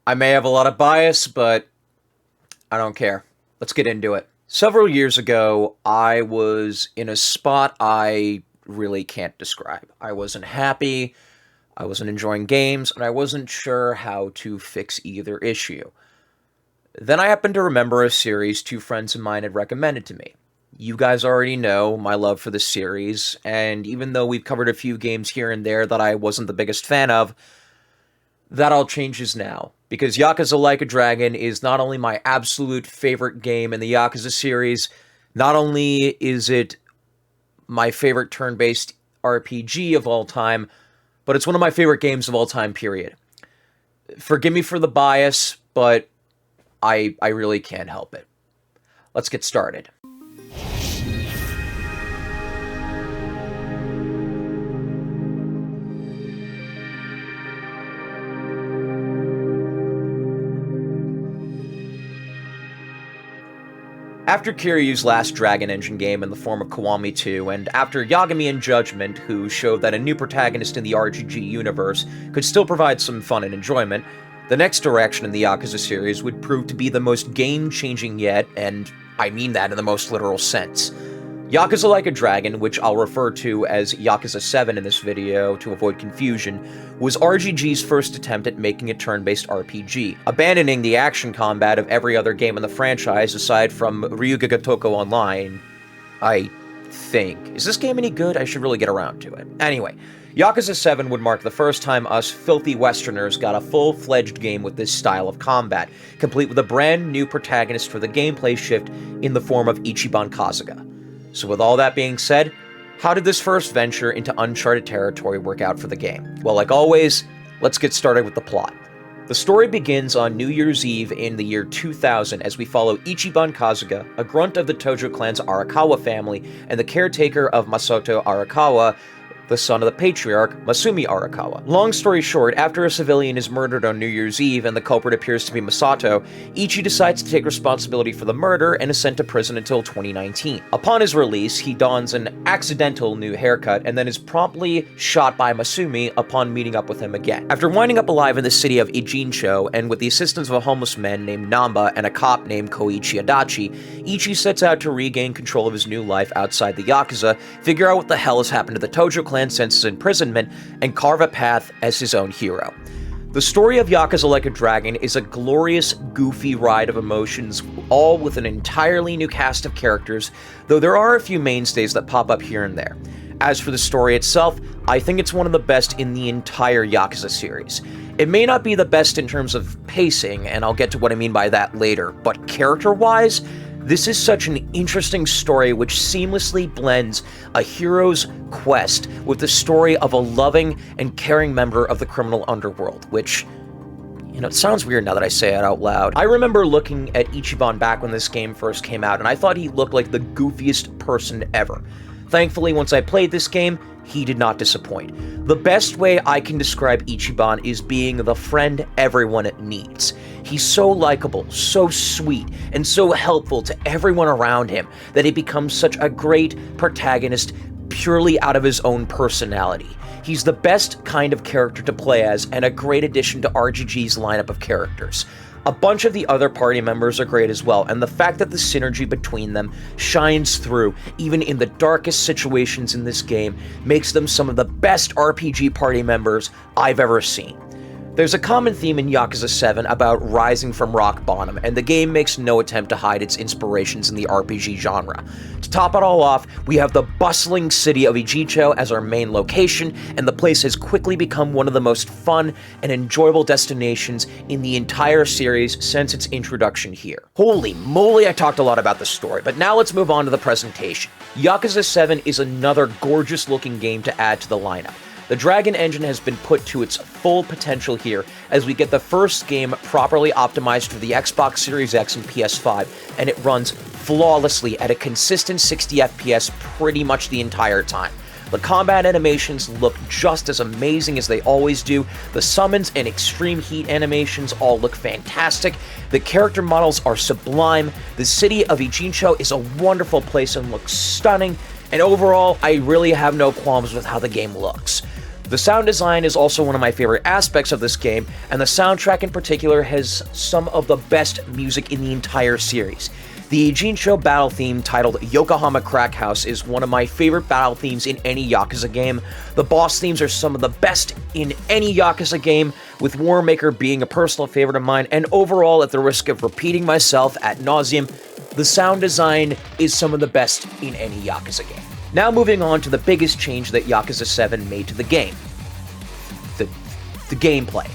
I may have a lot of bias, but I don't care. Let's get into it. Several years ago, I was in a spot I really can't describe. I wasn't happy, I wasn't enjoying games, and I wasn't sure how to fix either issue. Then I happened to remember a series two friends of mine had recommended to me. You guys already know my love for the series, and even though we've covered a few games here and there that I wasn't the biggest fan of, that all changes now, because Yakuza Like a Dragon is not only my absolute favorite game in the Yakuza series, not only is it my favorite turn-based RPG of all time, but it's one of my favorite games of all time, period. Forgive me for the bias, but I really can't help it. Let's get started. After Kiryu's last Dragon Engine game in the form of Kiwami 2, and after Yagami and Judgment, who showed that a new protagonist in the RGG universe could still provide some fun and enjoyment, the next direction in the Yakuza series would prove to be the most game-changing yet, and I mean that in the most literal sense. Yakuza Like a Dragon, which I'll refer to as Yakuza 7 in this video to avoid confusion, was RGG's first attempt at making a turn-based RPG, abandoning the action combat of every other game in the franchise aside from Ryuga Gotoko Online, I think. Is this game any good? I should really get around to it. Anyway, Yakuza 7 would mark the first time us filthy Westerners got a full-fledged game with this style of combat, complete with a brand new protagonist for the gameplay shift in the form of Ichiban Kasuga. So with all that being said, how did this first venture into uncharted territory work out for the game? Well, like always, let's get started with the plot. The story begins on New Year's Eve in the year 2000 as we follow Ichiban Kasuga, a grunt of the Tojo clan's Arakawa family, and the caretaker of Masato Arakawa, the son of the patriarch, Masumi Arakawa. Long story short, after a civilian is murdered on New Year's Eve and the culprit appears to be Masato, Ichi decides to take responsibility for the murder and is sent to prison until 2019. Upon his release, he dons an accidental new haircut and then is promptly shot by Masumi upon meeting up with him again. After winding up alive in the city of Ijincho, and with the assistance of a homeless man named Namba and a cop named Koichi Adachi, Ichi sets out to regain control of his new life outside the Yakuza, figure out what the hell has happened to the Tojo clan since his imprisonment, and carve a path as his own hero. The story of Yakuza Like a Dragon is a glorious, goofy ride of emotions, all with an entirely new cast of characters, though there are a few mainstays that pop up here and there. As for the story itself, I think it's one of the best in the entire Yakuza series. It may not be the best in terms of pacing, and I'll get to what I mean by that later, but character-wise, this is such an interesting story which seamlessly blends a hero's quest with the story of a loving and caring member of the criminal underworld, which, it sounds weird now that I say it out loud. I remember looking at Ichiban back when this game first came out, and I thought he looked like the goofiest person ever. Thankfully, once I played this game, he did not disappoint. The best way I can describe Ichiban is being the friend everyone needs. He's so likable, so sweet, and so helpful to everyone around him that he becomes such a great protagonist purely out of his own personality. He's the best kind of character to play as and a great addition to RGG's lineup of characters. A bunch of the other party members are great as well, and the fact that the synergy between them shines through, even in the darkest situations in this game, makes them some of the best RPG party members I've ever seen. There's a common theme in Yakuza 7 about rising from rock bottom, and the game makes no attempt to hide its inspirations in the RPG genre. To top it all off, we have the bustling city of Ijincho as our main location, and the place has quickly become one of the most fun and enjoyable destinations in the entire series since its introduction here. Holy moly, I talked a lot about the story, but now let's move on to the presentation. Yakuza 7 is another gorgeous looking game to add to the lineup. The Dragon Engine has been put to its full potential here as we get the first game properly optimized for the Xbox Series X and PS5, and it runs flawlessly at a consistent 60 FPS pretty much the entire time. The combat animations look just as amazing as they always do. The summons and extreme heat animations all look fantastic. The character models are sublime. The city of Ijincho is a wonderful place and looks stunning. And overall, I really have no qualms with how the game looks. The sound design is also one of my favorite aspects of this game, and the soundtrack in particular has some of the best music in the entire series. The Ijincho battle theme titled Yokohama Crack House is one of my favorite battle themes in any Yakuza game. The boss themes are some of the best in any Yakuza game, with War Maker being a personal favorite of mine, and overall, at the risk of repeating myself ad nauseum, the sound design is some of the best in any Yakuza game. Now moving on to the biggest change that Yakuza 7 made to the game. The gameplay.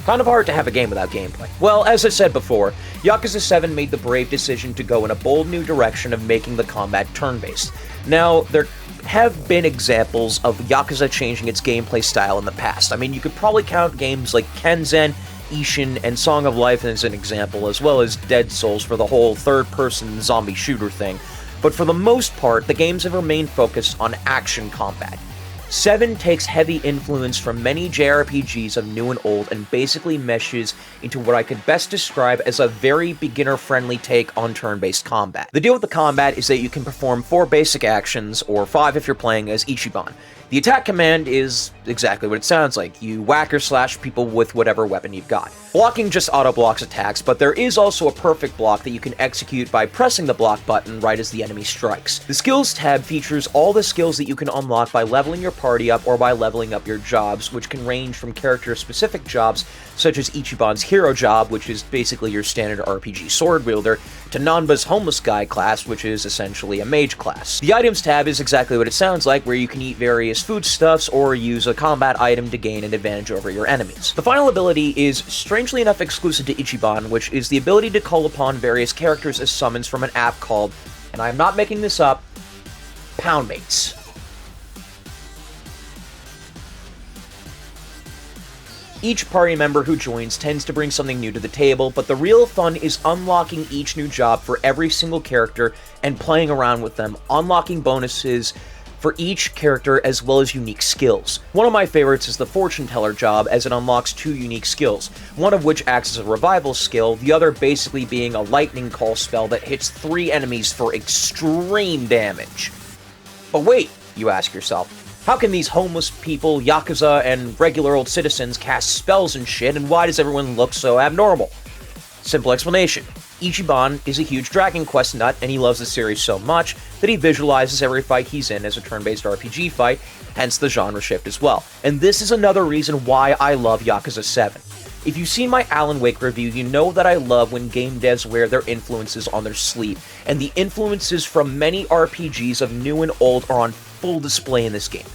Kind of hard to have a game without gameplay. Well, as I said before, Yakuza 7 made the brave decision to go in a bold new direction of making the combat turn-based. Now, there have been examples of Yakuza changing its gameplay style in the past. I mean, you could probably count games like Kenzen, Ishin, and Song of Life as an example, as well as Dead Souls for the whole third-person zombie shooter thing. But for the most part, the games have remained focused on action combat. 7 takes heavy influence from many JRPGs of new and old and basically meshes into what I could best describe as a very beginner-friendly take on turn-based combat. The deal with the combat is that you can perform 4 basic actions, or 5 if you're playing as Ichiban. The attack command is exactly what it sounds like. You whack or slash people with whatever weapon you've got. Blocking just auto-blocks attacks, but there is also a perfect block that you can execute by pressing the block button right as the enemy strikes. The Skills tab features all the skills that you can unlock by leveling your party up or by leveling up your jobs, which can range from character-specific jobs, such as Ichiban's Hero job, which is basically your standard RPG sword wielder, to Nanba's Homeless Guy class, which is essentially a mage class. The Items tab is exactly what it sounds like, where you can eat various foodstuffs or use a combat item to gain an advantage over your enemies. The final ability is strangely enough exclusive to Ichiban, which is the ability to call upon various characters as summons from an app called, and I am not making this up, Poundmates. Each party member who joins tends to bring something new to the table, but the real fun is unlocking each new job for every single character and playing around with them, unlocking bonuses for each character as well as unique skills. One of my favorites is the Fortune Teller job, as it unlocks 2 unique skills, one of which acts as a revival skill, the other basically being a lightning call spell that hits 3 enemies for extreme damage. But wait, you ask yourself, how can these homeless people, Yakuza, and regular old citizens cast spells and shit, and why does everyone look so abnormal? Simple explanation. Ichiban is a huge Dragon Quest nut, and he loves the series so much that he visualizes every fight he's in as a turn-based RPG fight, hence the genre shift as well. And this is another reason why I love Yakuza 7. If you've seen my Alan Wake review, you know that I love when game devs wear their influences on their sleeve, and the influences from many RPGs of new and old are on full display in this game.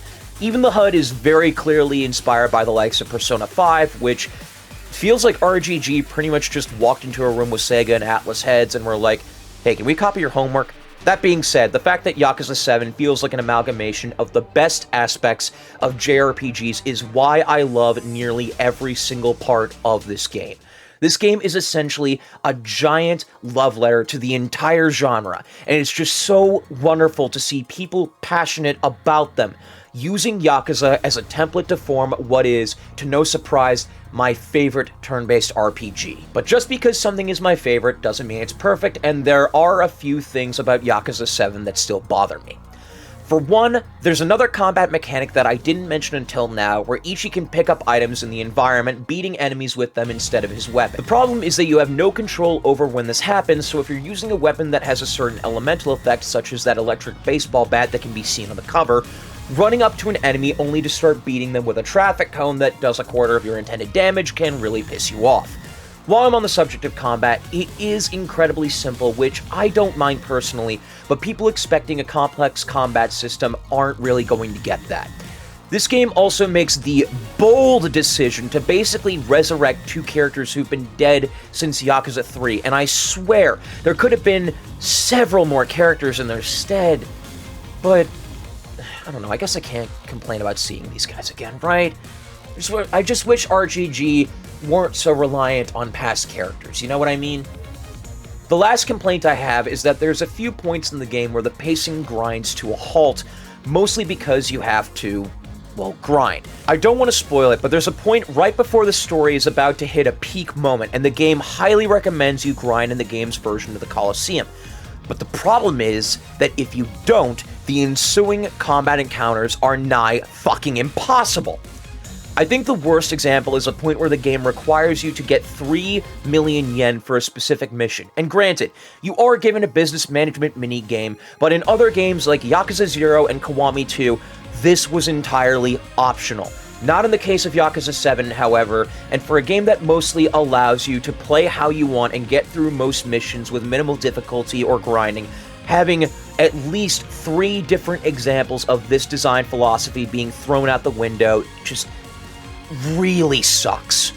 Even the HUD is very clearly inspired by the likes of Persona 5, which feels like RGG pretty much just walked into a room with Sega and Atlas heads and were like, hey, can we copy your homework? That being said, the fact that Yakuza 7 feels like an amalgamation of the best aspects of JRPGs is why I love nearly every single part of this game. This game is essentially a giant love letter to the entire genre, and it's just so wonderful to see people passionate about them, using Yakuza as a template to form what is, to no surprise, my favorite turn-based RPG. But just because something is my favorite doesn't mean it's perfect, and there are a few things about Yakuza 7 that still bother me. For one, there's another combat mechanic that I didn't mention until now, where Ichi can pick up items in the environment, beating enemies with them instead of his weapon. The problem is that you have no control over when this happens, so if you're using a weapon that has a certain elemental effect, such as that electric baseball bat that can be seen on the cover, running up to an enemy only to start beating them with a traffic cone that does a quarter of your intended damage can really piss you off. While I'm on the subject of combat, it is incredibly simple, which I don't mind personally, but people expecting a complex combat system aren't really going to get that. This game also makes the bold decision to basically resurrect 2 characters who've been dead since Yakuza 3, and I swear, there could have been several more characters in their stead, but I don't know, I guess I can't complain about seeing these guys again, right? I just wish RGG weren't so reliant on past characters, you know what I mean? The last complaint I have is that there's a few points in the game where the pacing grinds to a halt, mostly because you have to, well, grind. I don't want to spoil it, but there's a point right before the story is about to hit a peak moment, and the game highly recommends you grind in the game's version of the Colosseum. But the problem is that if you don't, the ensuing combat encounters are nigh fucking impossible. I think the worst example is a point where the game requires you to get 3 million yen for a specific mission. And granted, you are given a business management mini-game, but in other games like Yakuza 0 and Kiwami 2, this was entirely optional. Not in the case of Yakuza 7, however, and for a game that mostly allows you to play how you want and get through most missions with minimal difficulty or grinding, having at least 3 different examples of this design philosophy being thrown out the window just really sucks.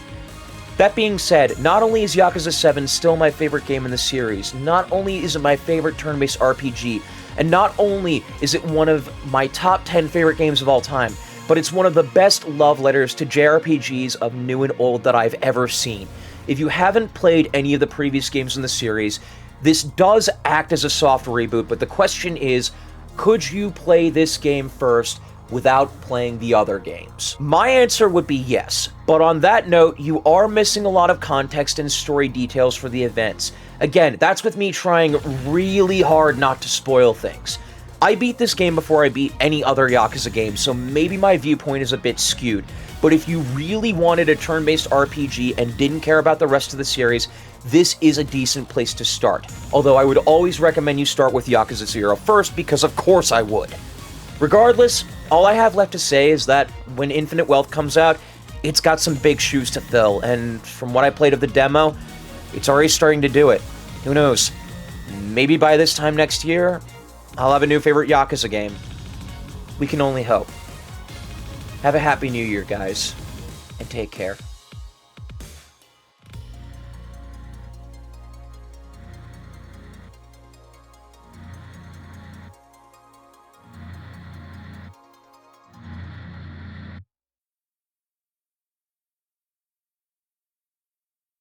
That being said, not only is Yakuza 7 still my favorite game in the series, not only is it my favorite turn-based RPG, and not only is it one of my top 10 favorite games of all time, but it's one of the best love letters to JRPGs of new and old that I've ever seen. If you haven't played any of the previous games in the series, this does act as a soft reboot, but the question is, could you play this game first without playing the other games? My answer would be yes, but on that note, you are missing a lot of context and story details for the events. Again, that's with me trying really hard not to spoil things. I beat this game before I beat any other Yakuza game, so maybe my viewpoint is a bit skewed, but if you really wanted a turn-based RPG and didn't care about the rest of the series, this is a decent place to start. Although I would always recommend you start with Yakuza 0 first, because of course I would. Regardless, all I have left to say is that when Infinite Wealth comes out, it's got some big shoes to fill, and from what I played of the demo, it's already starting to do it. Who knows? Maybe by this time next year, I'll have a new favorite Yakuza game. We can only hope. Have a happy new year, guys, and take care.